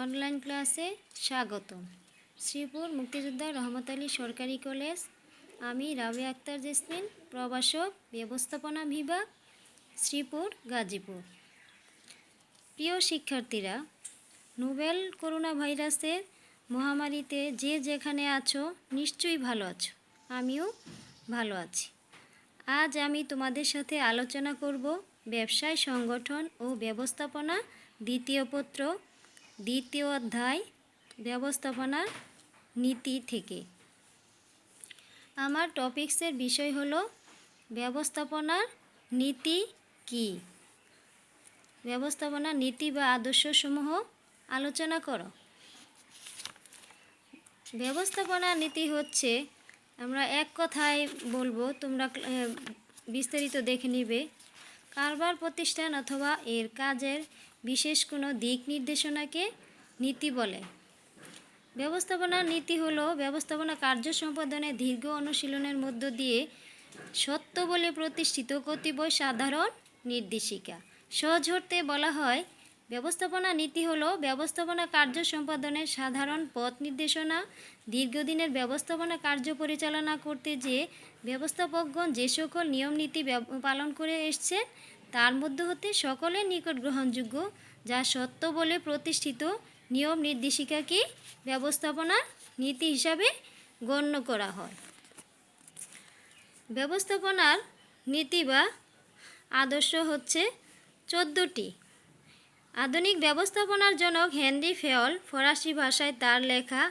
Online ক্লাসে স্বাগতম। শ্রীপুর মুক্তিযোদ্ধা রহমত আলী সরকারি কলেজ। আমি রাবিয়া আক্তার জেসমিন, প্রভাষক, ব্যবস্থাপনা বিভাগ, শ্রীপুর, গাজীপুর। প্রিয় শিক্ষার্থীরা, নোভেল করোনা ভাইরাসের মহামারীতে যে যেখানে আছো নিশ্চয়ই ভালো আছো। আমিও ভালো আছি। আজ আমি তোমাদের সাথে আলোচনা করব ব্যবসায় সংগঠন ও ব্যবস্থাপনা দ্বিতীয় পত্র, দ্বিতীয় অধ্যায়, ব্যবস্থাপনার নীতি থেকে। আমার টপিক্সের বিষয় হলো ব্যবস্থাপনার নীতি কি। ব্যবস্থাপনার নীতি বা আদর্শসমূহ আলোচনা করো। ব্যবস্থাপনার নীতি হচ্ছে, আমরা এক কথায় বলবো, তোমরা বিস্তারিত দেখে নিবে। কারবার প্রতিষ্ঠান অথবা এর কাজের বিশেষ কোনো দিক নির্দেশনাকে নীতি বলে। ব্যবস্থাপনার নীতি হলো ব্যবস্থাপনা কার্য সম্পাদনে দীর্ঘ অনুশীলনের মধ্য দিয়ে সত্য বলে প্রতিষ্ঠিত কতিপয় সাধারণ নির্দেশিকা। সহজ অর্থে বলা হয়, ব্যবস্থাপনা নীতি হলো ব্যবস্থাপনা কার্য সম্পাদনের সাধারণ পথ নির্দেশনা। দীর্ঘদিনের ব্যবস্থাপনা কার্য পরিচালনা করতে যে ব্যবস্থাপকগণ যে সকল নিয়ম নীতি পালন করে এসছেন তার মধ্য হতে সকলের নিকট গ্রহণযোগ্য যা সত্য বলে প্রতিষ্ঠিত নিয়ম নির্দেশিকাকে ব্যবস্থাপনার নীতি হিসাবে গণ্য করা হয়। ব্যবস্থাপনার নীতি বা আদর্শ হচ্ছে 14টি। আধুনিক ব্যবস্থাপনার জনক হেনরি ফেয়ল ফরাসি ভাষায় তার লেখা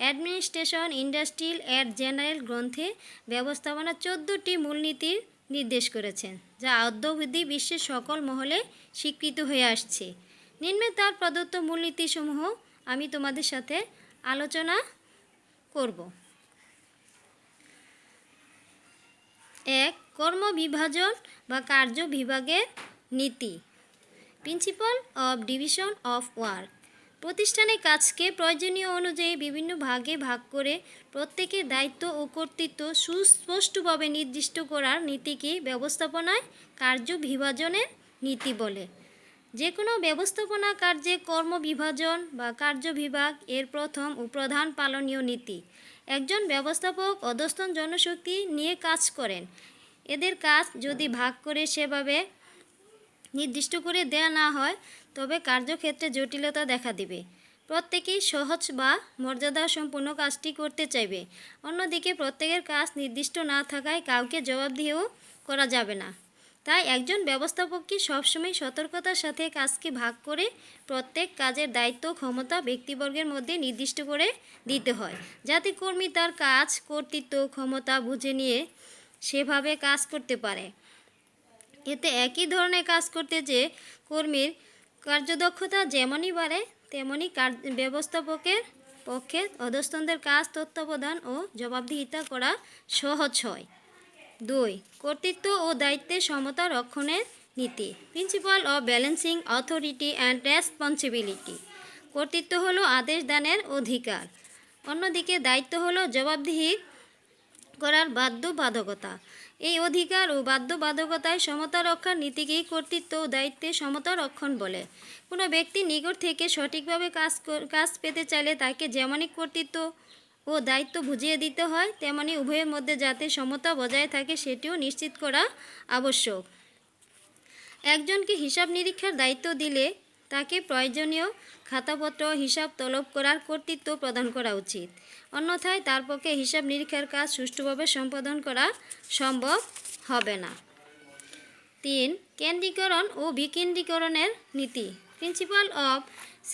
অ্যাডমিনিস্ট্রেশন ইন্ডাস্ট্রিয়াল অ্যান্ড জেনারেল গ্রন্থে ব্যবস্থাপনার 14টি মূলনীতির নির্দেশ করেছেন, যা অদ্যাবধি বিশ্বের সকল মহলে স্বীকৃত হয়ে আসছে। নিম্নে তার প্রদত্ত মূলনীতিসমূহ আমি তোমাদের সাথে আলোচনা করব। 1. কর্মবিভাজন বা কার্য বিভাগের নীতি। Principle of division of work. প্রতিষ্ঠানের কাজকে প্রয়োজনীয় অনুযায়ী বিভিন্ন ভাগে ভাগ করে প্রত্যেকের দায়িত্ব ও কর্তৃত্ব সুস্পষ্টভাবে নির্দিষ্ট করার নীতিকে ব্যবস্থাপনায় কার্য বিভাজনের নীতি বলে। যে কোনো ব্যবস্থাপনা কার্যে কর্মবিভাজন বা কার্য বিভাগ এর প্রথম ও প্রধান পালনীয় নীতি। একজন ব্যবস্থাপক অধস্তন জনশক্তি নিয়ে কাজ করেন। এদের কাজ যদি ভাগ করে সেভাবে নির্দিষ্ট করে দেয়া না হয় তবে কার্যক্ষেত্রে জটিলতা দেখা দিবে। প্রত্যেকেই সহজ বা মর্যাদা সম্পন্ন কাজটি করতে চাইবে। অন্যদিকে প্রত্যেকের কাজ নির্দিষ্ট না থাকায় কাউকে জবাবদিহিও করা যাবে না। তাই একজন ব্যবস্থাপককে সবসময় সতর্কতার সাথে কাজকে ভাগ করে প্রত্যেক কাজের দায়িত্ব ক্ষমতা ব্যক্তিবর্গের মধ্যে নির্দিষ্ট করে দিতে হয়, যাতে কর্মী তার কাজ কর্তৃত্ব ক্ষমতা বুঝে নিয়ে সেভাবে কাজ করতে পারে। এতে একই ধরনের কাজ করতে যে কর্মীর কার্যদক্ষতা যেমনই বাড়ে তেমনি ব্যবস্থাপকের পক্ষে অধস্তনদের কাজ তত্ত্বাবধান ও জবাবদিহিতা করা সহজ হয়। 2. কর্তৃত্ব ও দায়িত্বের সমতা রক্ষণের নীতি। Principle of balancing authority and responsibility. কর্তৃত্ব হলো আদেশ দানের অধিকার, অন্যদিকে দায়িত্ব হলো জবাবদিহি করার বাধ্যবাধকতা। এই অধিকার ও বাধ্যবাধকতায় সমতা রক্ষার নীতিকেই কর্তৃত্ব ও দায়িত্বের সমতা রক্ষণ বলে। কোনো ব্যক্তির নিকট থেকে সঠিকভাবে কাজ পেতে চাইলে তাকে যেমনই কর্তৃত্ব ও দায়িত্ব বুঝিয়ে দিতে হয় তেমনি উভয়ের মধ্যে যাতে সমতা বজায় থাকে সেটিও নিশ্চিত করা আবশ্যক। একজনকে হিসাব নিরীক্ষার দায়িত্ব দিলে তাকে প্রয়োজনীয় খাতাপত্র হিসাব তলব করার কর্তৃত্ব প্রদান করা উচিত, অন্যথায় তার পক্ষে হিসাব নিরীক্ষার কাজ সুষ্ঠুভাবে সম্পাদন করা সম্ভব হবে না। 3. কেন্দ্রীকরণ ও বিকেন্দ্রীকরণের নীতি। Principle of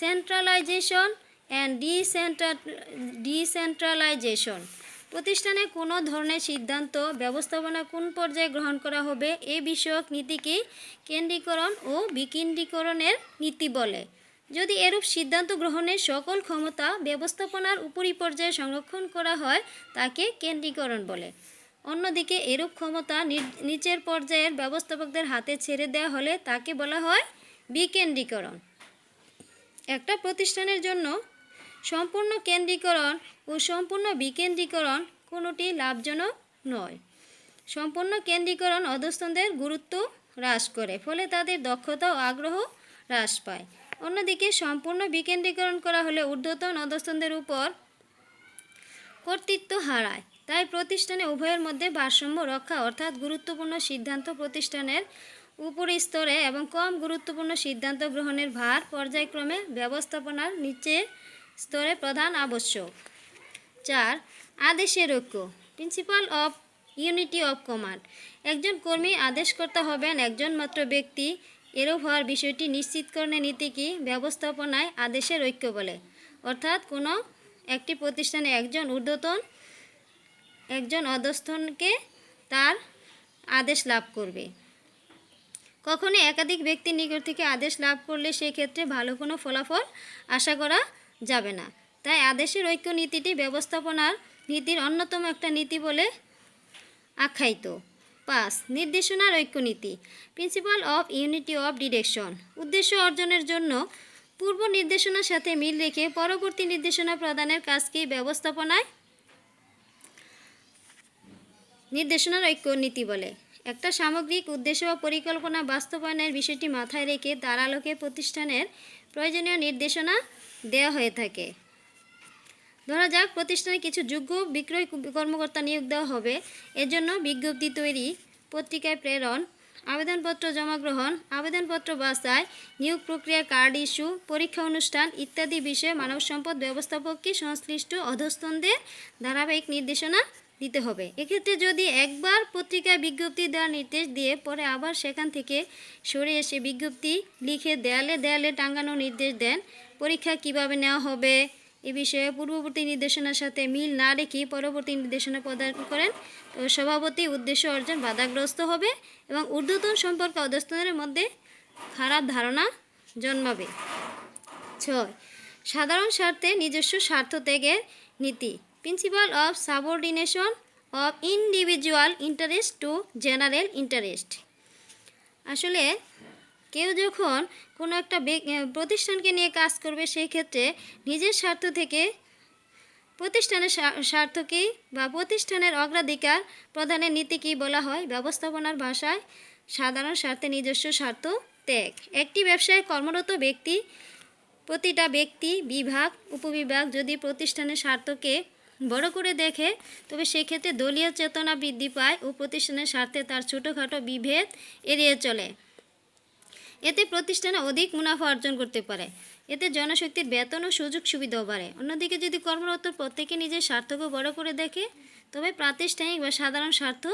centralisation and decentralisation. প্রতিষ্ঠানে কোনো ধরনের সিদ্ধান্ত ব্যবস্থাপনা কোন পর্যায়ে গ্রহণ করা হবে এ বিষয়ক নীতিকে কেন্দ্রীকরণ ও বিকেন্দ্রীকরণের নীতি বলে। যদি এরূপ সিদ্ধান্ত গ্রহণের সকল ক্ষমতা ব্যবস্থাপনার উপরি পর্যায়ে সংরক্ষণ করা হয় তাকে কেন্দ্রীকরণ বলে। অন্যদিকে এরূপ ক্ষমতা নিচের পর্যায়ের ব্যবস্থাপকদের হাতে ছেড়ে দেওয়া হলে তাকে বলা হয় বিকেন্দ্রীকরণ। একটা প্রতিষ্ঠানের জন্য সম্পূর্ণ কেন্দ্রীকরণ ও সম্পূর্ণ বিকেন্দ্রীকরণ কোনোটি লাভজনক নয়। সম্পূর্ণ কেন্দ্রীকরণ অধস্তনদের গুরুত্ব হ্রাস করে, ফলে তাদের দক্ষতা ও আগ্রহ হ্রাস পায়। অন্যদিকে সম্পূর্ণ বিকেন্দ্রীকরণ করা হলে ঊর্ধ্বতন অধস্তনদের উপর কর্তৃত্ব হারায়। তাই প্রতিষ্ঠানে উভয়ের মধ্যে ভারসাম্য রক্ষা অর্থাৎ গুরুত্বপূর্ণ সিদ্ধান্ত প্রতিষ্ঠানের উপরের স্তরে এবং কম গুরুত্বপূর্ণ সিদ্ধান্ত গ্রহণের ভার পর্যায়ক্রমে ব্যবস্থাপনার নিচের স্তরে প্রধান আবশ্যক। 4. আদেশের ঐক্য, principal of unity of command. একজন কর্মী আদেশকর্তা হবেন একজন মাত্র ব্যক্তি, এরূপ হওয়ার বিষয়টি নিশ্চিতকরণে নীতি কি ব্যবস্থাপনায় আদেশের ঐক্য বলে। অর্থাৎ কোনো একটি প্রতিষ্ঠানে একজন ঊর্ধ্বতন একজন অধস্তনকে তার আদেশ লাভ করবে। কখনো একাধিক ব্যক্তির নিকট থেকে আদেশ লাভ করলে সেক্ষেত্রে ভালো কোনো ফলাফল আশা করা যাবে না। তাই আদেশের ঐক্য নীতিটি ব্যবস্থাপনার নীতির অন্যতম একটা নীতি বলে আখ্যায়িত। 5. নির্দেশনার ঐক্য নীতি, principle of unity of direction. উদ্দেশ্য অর্জনের জন্য পূর্ব নির্দেশনার সাথে মিল রেখে পরবর্তী নির্দেশনা প্রদানের কাজকেই ব্যবস্থাপনায় নির্দেশনার ঐক্য নীতি বলে। একটা সামগ্রিক উদ্দেশ্য বা পরিকল্পনা বাস্তবায়নের বিষয়টি মাথায় রেখে তার আলোকে প্রতিষ্ঠানের প্রয়োজনীয় নির্দেশনা দেওয়া হয়ে থাকে। ধরা যাক প্রতিষ্ঠানে কিছু যোগ্য বিক্রয় কর্মকর্তা নিয়োগ দেওয়া হবে। এজন্য বিজ্ঞপ্তি তৈরি, পত্রিকায় প্রেরণ, আবেদনপত্র জমা গ্রহণ, আবেদনপত্র বাছাই, নিয়োগ প্রক্রিয়া কার্ড ইস্যু, পরীক্ষা অনুষ্ঠান ইত্যাদি বিষয়ে মানব সম্পদ ব্যবস্থাপককে সংশ্লিষ্ট অধস্তনদের ধারাবাহিক নির্দেশনা দিতে হবে। এক্ষেত্রে যদি একবার পত্রিকায় বিজ্ঞপ্তি দেওয়ার নির্দেশ দিয়ে পরে আবার সেখান থেকে সরে এসে বিজ্ঞপ্তি লিখে দেয়ালে দেয়ালে টাঙানোর নির্দেশ দেন, পরীক্ষা কিভাবে নেওয়া হবে এ বিষয়ে পূর্ববর্তী নির্দেশনার সাথে মিল না রেখে পরবর্তী নির্দেশনা প্রদান করেন, তো স্বভাবতই উদ্দেশ্য অর্জন বাধাগ্রস্ত হবে এবং ঊর্ধ্বতন সম্পর্কে অধস্তনের মধ্যে খারাপ ধারণা জন্মাবে। 6. সাধারণ স্বার্থে নিজস্ব স্বার্থ ত্যাগের নীতি, principle of subordination of individual interest to general interest. আসলে কেউ যখন কোনো একটা প্রতিষ্ঠানকে নিয়ে কাজ করবে সেই ক্ষেত্রে নিজের স্বার্থ থেকে প্রতিষ্ঠানের স্বার্থকেই বা প্রতিষ্ঠানের অগ্রাধিকার প্রদানের নীতিকেই বলা হয় ব্যবস্থাপনার ভাষায় সাধারণ স্বার্থে নিজস্ব স্বার্থ ত্যাগ। একটি ব্যবসায় কর্মরত ব্যক্তি প্রতিটা ব্যক্তি, বিভাগ, উপবিভাগ যদি প্রতিষ্ঠানের স্বার্থকে বড় করে দেখে তবে সেক্ষেত্রে দলীয় চেতনা বৃদ্ধি পায় ও প্রতিষ্ঠানের স্বার্থে তার ছোটোখাটো বিভেদ এড়িয়ে চলে। এতে প্রতিষ্ঠানে অধিক মুনাফা অর্জন করতে পারে। এতে জনশক্তির বেতন ও সুযোগ সুবিধাও বাড়ে। অন্যদিকে যদি কর্মরত প্রত্যেকে নিজের স্বার্থকে বড় করে দেখে তবে প্রাতিষ্ঠানিক বা সাধারণ স্বার্থ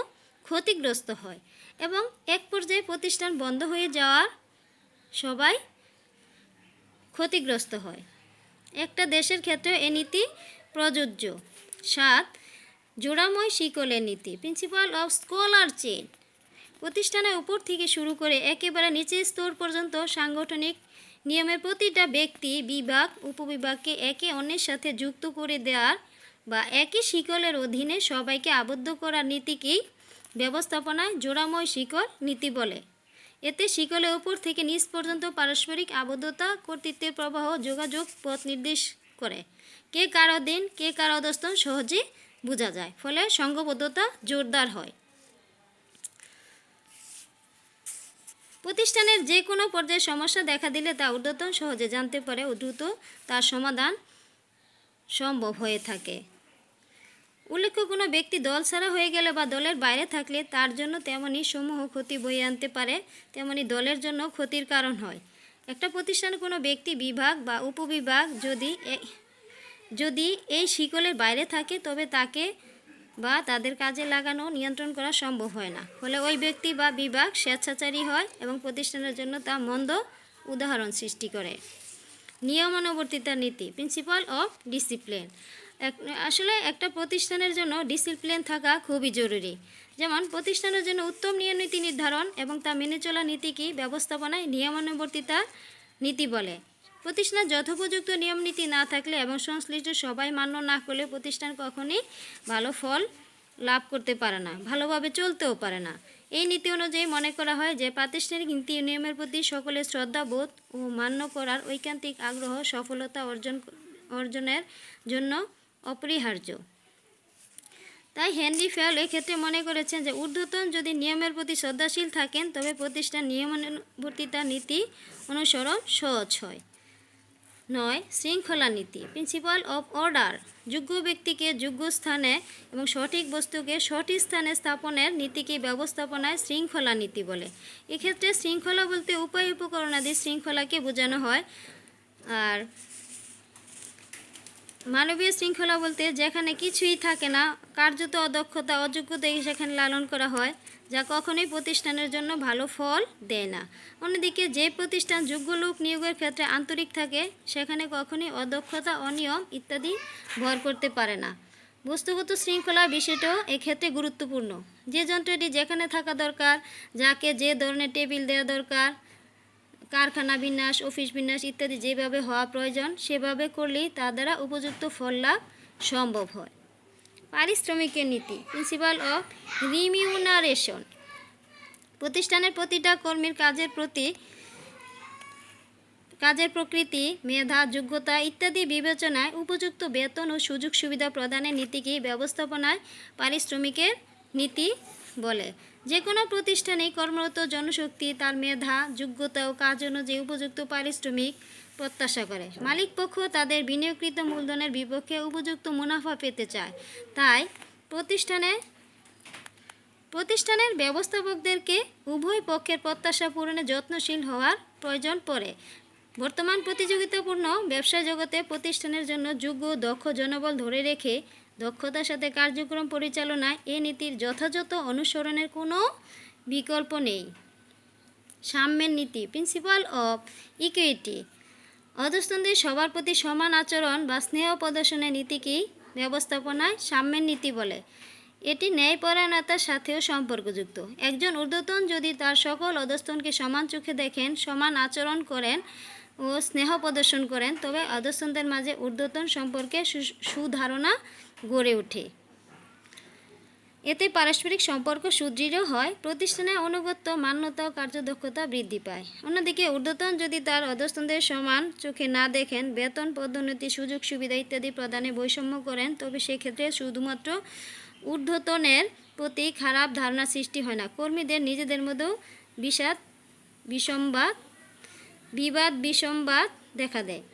ক্ষতিগ্রস্ত হয় এবং এক পর্যায়ে প্রতিষ্ঠান বন্ধ হয়ে যাওয়ার সবাই ক্ষতিগ্রস্ত হয়। একটা দেশের ক্ষেত্রে এ নীতি প্রযোজ্য। 7. জোড়াময় শিকলের নীতি, প্রিন্সিপাল অফ স্কলার চেইন। প্রতিষ্ঠানের উপর থেকে শুরু করে একেবারে নিচের স্তর পর্যন্ত সাংগঠনিক নিয়মের প্রতিটা ব্যক্তি, বিভাগ, উপবিভাগকে একে অন্যের সাথে যুক্ত করে দেওয়ার বা একই শিকলের অধীনে সবাইকে আবদ্ধ করার নীতিকেই ব্যবস্থাপনায় জোড়াময় শিকল নীতি বলে। এতে শিকলের উপর থেকে নিচ পর্যন্ত পারস্পরিক আবদ্ধতা, কর্তৃত্বের প্রবাহ, যোগাযোগ পথ নির্দেশ করে। কে কার অধীন, কে কার অধস্তন সহজে বোঝা যায়, ফলে সংঘবদ্ধতা জোরদার হয়। প্রতিষ্ঠানের যে কোনো পর্যায়ে সমস্যা দেখা দিলে তা ঊর্ধ্বতন সহজে জানতে পারে ও দ্রুত তার সমাধান সম্ভব হয়ে থাকে। উল্লেখ্য, কোনো ব্যক্তি দল ছাড়া হয়ে গেলে বা দলের বাইরে থাকলে তার জন্য তেমনি সমূহ ক্ষতি বয়ে আনতে পারে, তেমনি দলের জন্য ক্ষতির কারণ হয়। একটা প্রতিষ্ঠানে কোনো ব্যক্তি, বিভাগ বা উপবিভাগ যদি এই শিকলের বাইরে থাকে তবে তাকে বা তাদের কাজে লাগানো নিয়ন্ত্রণ করা সম্ভব হয় না, ফলে ওই ব্যক্তি বা বিভাগ স্বেচ্ছাচারী হয় এবং প্রতিষ্ঠানের জন্য তা মন্দ উদাহরণ সৃষ্টি করে। নিয়মানুবর্তিতার নীতি, প্রিন্সিপাল অফ ডিসিপ্লিন। আসলে একটা প্রতিষ্ঠানের জন্য ডিসিপ্লিন থাকা খুবই জরুরি। যেমন প্রতিষ্ঠানের জন্য উত্তম নিয়মনীতি নির্ধারণ এবং তা মেনে চলা নীতিকে ব্যবস্থাপনায় নিয়মানুবর্তিতার নীতি বলে। প্রতিষ্ঠানের যথোপযুক্ত নিয়মনীতি না থাকলে এবং সংশ্লিষ্ট সবাই মান্য না করলে প্রতিষ্ঠান কখনই ভালো ফল লাভ করতে পারে না, ভালোভাবে চলতেও পারে না। এই নীতি অনুযায়ী মনে করা হয় যে প্রাতিষ্ঠানিক নীতি নিয়মের প্রতি সকলের শ্রদ্ধাবোধ ও মান্য করার ঐকান্তিক আগ্রহ সফলতা অর্জনের জন্য অপরিহার্য। তাই হেনরি ফেল এক্ষেত্রে মনে করেছেন যে ঊর্ধ্বতন যদি নিয়মের প্রতি শ্রদ্ধাশীল থাকেন তবে প্রতিষ্ঠান নিয়মানুবর্তিতার নীতি অনুসরণ সহজ হয়। 9 শৃঙ্খলা নীতি প্রিন্সিপাল অফ অর্ডার যোগ্য ব্যক্তিকে যোগ্য স্থানে এবং সঠিক বস্তুকে সঠিক স্থানে স্থাপনের নীতিকে ব্যবস্থাপনায় শৃঙ্খলা নীতি বলে। এক্ষেত্রে শৃঙ্খলা বলতে উপায় উপকরণাদি শৃঙ্খলাকে বোঝানো হয়। আর মানবীয় শৃঙ্খলা বলতে যেখানে কিছুই থাকে না, কার্যত অদক্ষতা অযোগ্যতাকে সেখানে লালন করা হয়, যা কখনোই প্রতিষ্ঠানের জন্য ভালো ফল দেয় না। অন্যদিকে যে প্রতিষ্ঠান যোগ্য লোক নিয়োগের ক্ষেত্রে আন্তরিক থাকে সেখানে কখনোই অদক্ষতা অনিয়ম ইত্যাদি ভর করতে পারে না। বস্তুগত শৃঙ্খলা বিষয়টাও এক্ষেত্রে গুরুত্বপূর্ণ। যে যন্ত্রটি যেখানে থাকা দরকার, যাকে যে ধরনের টেবিল দেওয়া দরকার, কারখানা বিন্যাস অফিস বিন্যাস ইত্যাদি যেভাবে হওয়া প্রয়োজন সেভাবে করলেই তার দ্বারা উপযুক্ত ফল লাভ সম্ভব হয়। পারিশ্রমিকের নীতি প্রিন্সিপাল অফ রিমিউনারেশন প্রতিষ্ঠানের প্রতিটা কর্মীর কাজের প্রকৃতি মেধা যোগ্যতা ইত্যাদি বিবেচনায় উপযুক্ত বেতন ও সুযোগ সুবিধা প্রদানের নীতিকে ব্যবস্থাপনায় পারিশ্রমিকের নীতি বলে। যে কোনো প্রতিষ্ঠানে কর্মরত জনশক্তি তার মেধা যোগ্যতা ও কাজ অনুযায়ী উপযুক্ত পারিশ্রমিক প্রত্যাশা করে। মালিক পক্ষ তাদের বিনিয়োগকৃত মূলধনের বিপক্ষে উপযুক্ত মুনাফা পেতে চায়, তাই প্রতিষ্ঠানের ব্যবস্থাপকদেরকে উভয় পক্ষের প্রত্যাশা পূরণে যত্নশীল হওয়ার প্রয়োজন পড়ে। বর্তমান প্রতিযোগিতাপূর্ণ ব্যবসা জগতে প্রতিষ্ঠানের জন্য যোগ্য দক্ষ জনবল ধরে রেখে দক্ষতার সাথে কার্যক্রম পরিচালনায় এ নীতির যথাযথ অনুসরণের কোনো বিকল্প নেই। সাম্যের নীতি প্রিন্সিপাল অফ ইকুইটি অধস্তনদের সবার প্রতি সমান আচরণ বা স্নেহ প্রদর্শনের নীতিকেই ব্যবস্থাপনায় সাম্যের নীতি বলে। এটি ন্যায়পরায়ণতার সাথেও সম্পর্কযুক্ত। একজন ঊর্ধ্বতন যদি তার সকল অধস্তনকে সমান চোখে দেখেন, সমান আচরণ করেন ও স্নেহ প্রদর্শন করেন, তবে অধস্তনদের মাঝে ঊর্ধ্বতন সম্পর্কে সুধারণা গড়ে ওঠে। এতে পারস্পরিক সম্পর্ক সুদৃঢ় হয়, প্রতিষ্ঠানে অনুগত্য মান্যতা ও কার্যদক্ষতা বৃদ্ধি পায়। অন্যদিকে ঊর্ধ্বতন যদি তার অধস্তনদের সমান চোখে না দেখেন, বেতন পদোন্নতি সুযোগ সুবিধা ইত্যাদি প্রদানে বৈষম্য করেন, তবে সেক্ষেত্রে শুধুমাত্র ঊর্ধ্বতনের প্রতি খারাপ ধারণা সৃষ্টি হয় না, কর্মীদের নিজেদের মধ্যেও বিবাদ বিসম্বাদ দেখা দেয়।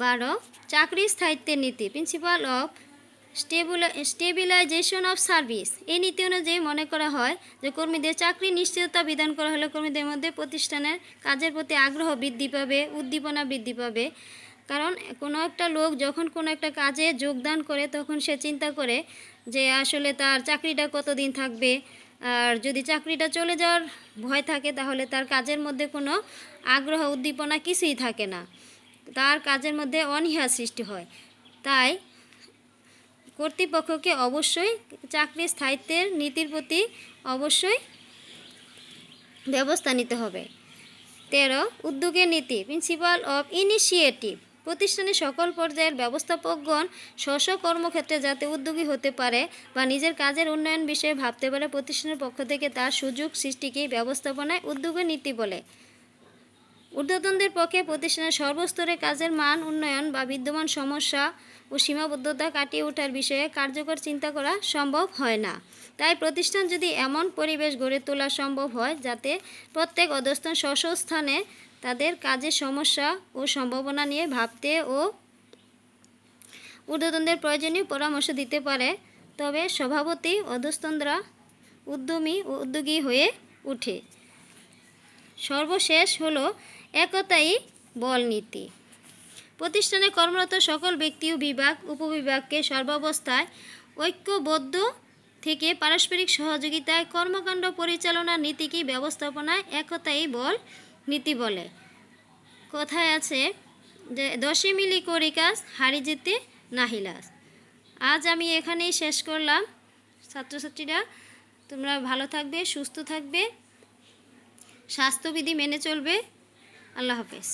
12 চাকরির স্থায়িত্বের নীতি principle of stabilisation of service এই নীতি অনুযায়ী মনে করা হয় যে কর্মীদের চাকরি নিশ্চয়তা বিধান করা হলে কর্মীদের মধ্যে প্রতিষ্ঠানের কাজের প্রতি আগ্রহ বৃদ্ধি পাবে, উদ্দীপনা বৃদ্ধি পাবে। কারণ কোনো একটা লোক যখন কোনো একটা কাজে যোগদান করে তখন সে চিন্তা করে যে আসলে তার চাকরিটা কতদিন থাকবে, আর যদি চাকরিটা চলে যাওয়ার ভয় থাকে তাহলে তার কাজের মধ্যে কোনো আগ্রহ উদ্দীপনা কিছুই থাকে না, তার কাজের মধ্যে অনীহা সৃষ্টি হয়। তাই কর্তৃপক্ষকে অবশ্যই চাকরির স্থায়িত্বের নীতির প্রতি অবশ্যই ব্যবস্থা নিতে হবে। 13 উদ্যোগের নীতি প্রিন্সিপাল অফ ইনিশিয়েটিভ প্রতিষ্ঠানের সকল পর্যায়ের ব্যবস্থাপকগণ স্ব কর্মক্ষেত্রে যাতে উদ্যোগী হতে পারে বা নিজের কাজের উন্নয়ন বিষয়ে ভাবতে পারে, প্রতিষ্ঠানের পক্ষ থেকে তার সুযোগ সৃষ্টিকেই ব্যবস্থাপনায় উদ্যোগের নীতি বলে। ঊর্ধ্বতনদের পক্ষে প্রতিষ্ঠানের সর্বস্তরে কাজের মান উন্নয়ন বা বিদ্যমান সমস্যা ও সীমাবদ্ধতা কাটিয়ে ওঠার বিষয়ে কার্যকর চিন্তা করা সম্ভব হয় না। তাই প্রতিষ্ঠান যদি এমন পরিবেশ গড়ে তোলা সম্ভব হয় যাতে প্রত্যেক অধস্তন স্ব স্থানে তাদের কাজের সমস্যা ও সম্ভাবনা নিয়ে ভাবতে ও ঊর্ধ্বতনদের প্রয়োজনীয় পরামর্শ দিতে পারে, তবে স্বভাবতই অধস্তনরা উদ্যমী ও উদ্যোগী হয়ে ওঠে। সর্বশেষ হলো একতাই বল নীতি। প্রতিষ্ঠানে কর্মরত সকল ব্যক্তি ও বিভাগ উপবিভাগকে সর্বাবস্থায় ঐক্যবদ্ধ থেকে পারস্পরিক সহযোগিতায় কর্মকাণ্ড পরিচালনার নীতিকে ব্যবস্থাপনায় একতাই বল নীতি বলে। কথায় আছে যে 10 মিলি করি কাজ হারি যেতে নাহিলাস। আজ আমি এখানেই শেষ করলাম। ছাত্রছাত্রীরা তোমরা ভালো থাকবে, সুস্থ থাকবে, স্বাস্থ্যবিধি মেনে চলবে। আল্লাহ হাফেজ।